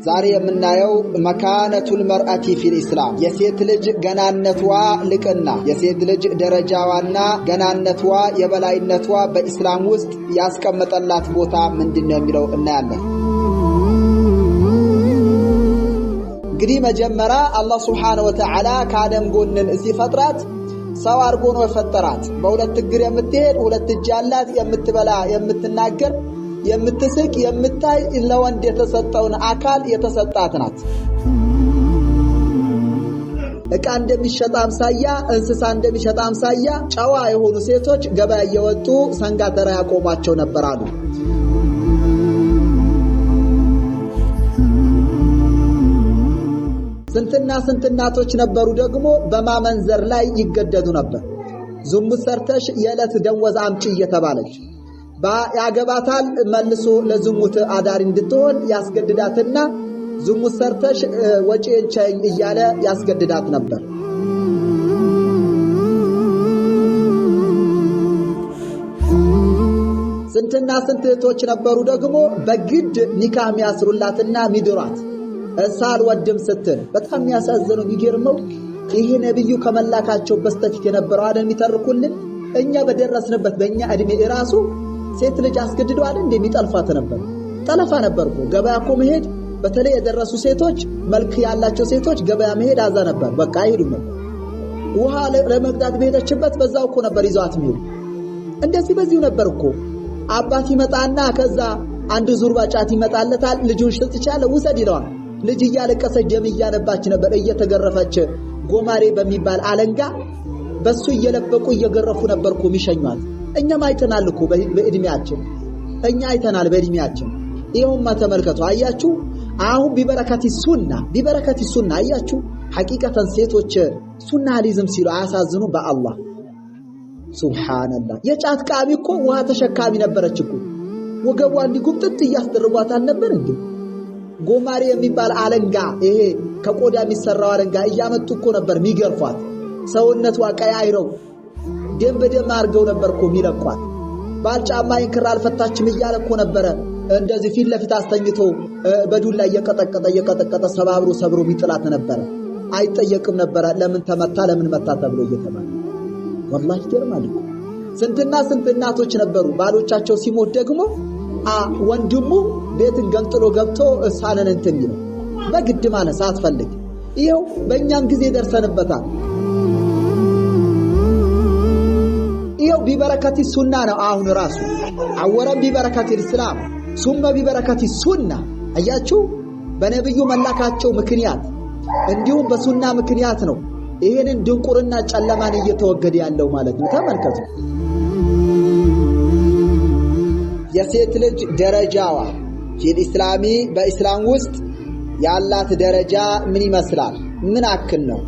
ዛሬ የምናየው መካነቱል መርአቲ ፊል ኢስላም የሴት ልጅ ገናነቷ ልቅና የሴት ልጅ ደረጃዋና ገናነቷ የበላይነቷ በኢስላም ውስጥ ያስቀመጠላት ቦታ ምንድነው የሚለው እናያለን። እንግዲህ መጀመሪያ አላህ Subhanahu Wa Ta'ala ከአደም ጎንን ሲፈጥራት ሰው አርጎ ነው የፈጠራት። በሁለት እግር የምትሄድ ሁለት እጅ ያላት የምትበላ የምትናገር የምትስቅ የምታይ ለወንድ የተሰጠውን አካል የተሰጣት ናት። እቃ እንደሚሸጥ አምሳያ እንስሳ እንደሚሸጥ አምሳያ ጨዋ የሆኑ ሴቶች ገበያ እየወጡ ሰንጋ ተራ ያቆማቸው ነበር አሉ። ስንትና ስንት እናቶች ነበሩ ደግሞ በማመንዘር ላይ ይገደዱ ነበር። ዝሙት ሰርተሽ የዕለት ደንወዝ አምጪ እየተባለች ያገባታል መልሶ ለዝሙት አዳሪ እንድትሆን ያስገድዳትና ዝሙት ሰርተሽ ወጪን ቻይ እያለ ያስገድዳት ነበር። ስንትና ስንት እህቶች ነበሩ ደግሞ በግድ ኒካህ የሚያስሩላትና ሚድራት እሳል ወድም ስትል በጣም ያሳዘነው ይገርመው ይሄ ነብዩ ከመላካቸው በስተፊት የነበረው አይደል የሚተርኩልን እኛ በደረስንበት በእኛ እድሜ ራሱ ሴት ልጅ አስገድደው አይደል እንደሚጠልፋት ነበር። ጠለፋ ነበርኩ ገበያ እኮ መሄድ በተለይ የደረሱ ሴቶች መልክ ያላቸው ሴቶች ገበያ መሄድ አዛ ነበር። በቃ አይሄዱም ነበር። ውሃ ለመቅዳት በሄደችበት በዛው እኮ ነበር ይዟት የሚሄዱ። እንደዚህ በዚሁ ነበር እኮ አባት ይመጣና ከዛ አንድ ዙርባ ጫት ይመጣለታል። ልጁን ሽጥቻለ ውሰድ ይለዋል። ልጅ እያለቀሰች ደም እያነባች ነበር እየተገረፈች ጎማሬ በሚባል አለንጋ በሱ እየለበቁ እየገረፉ ነበርኩ የሚሸኙት። እኛም አይተናል እኮ በእድሜያችን እኛ አይተናል በእድሜያችን። ይሄውማ ተመልከቱ አያችሁ። አሁን ቢበረከቲ ሱና አያችሁ። ሐቂቀተን ሴቶች ሱና አሊዝም ሲሉ አያሳዝኑ በአላህ ሱብሃንአላህ። የጫት ቃቢ እኮ ውሃ ተሸካሚ ነበረች እኮ ወገቧ እንዲጉምጥጥ እያስደረጓት አልነበር እንዴ? ጎማሬ የሚባል አለንጋ ይሄ ከቆዳ የሚሰራው አለንጋ እያመጡ እኮ ነበር ሚገርፏት። ሰውነቷ ቀያይረው ደም በደም አርገው ነበርኮ ሚለቋት። ባልጫማ ይንክር አልፈታችም እያለ እኮ ነበር እንደዚህ ፊት ለፊት አስተኝቶ በዱላ እየቀጠቀጠ ሰብሮ ሚጥላት ነበር። አይጠየቅም ነበር ለምን ተመታ ለምን መታ ተብሎ እየተባለ ወላሂ ይገርማል እኮ። ስንትና ስንት እናቶች ነበሩ ባሎቻቸው ሲሞት ደግሞ ወንድሙ ቤትን ገንጥሎ ገብቶ እሳነን እንትን ይለው በግድ ማለት ሳትፈልግ። ይሄው በእኛም ጊዜ ደርሰንበታል። ይሄው ቢበረከቲ ሱና ነው አሁን ራሱ አወረን ቢበረከቲ እስላም ሱመ ቢበረከቲ ሱና አያችሁ። በነብዩ መላካቸው ምክንያት እንዲሁም በሱና ምክንያት ነው ይሄንን ድንቁርና ጨለማን እየተወገደ ያለው ማለት ነው። ተመልከቱ የሴት ልጅ ደረጃዋ በኢስላም ውስጥ ያላት ደረጃ ምን ይመስላል? ምን አክል ነው?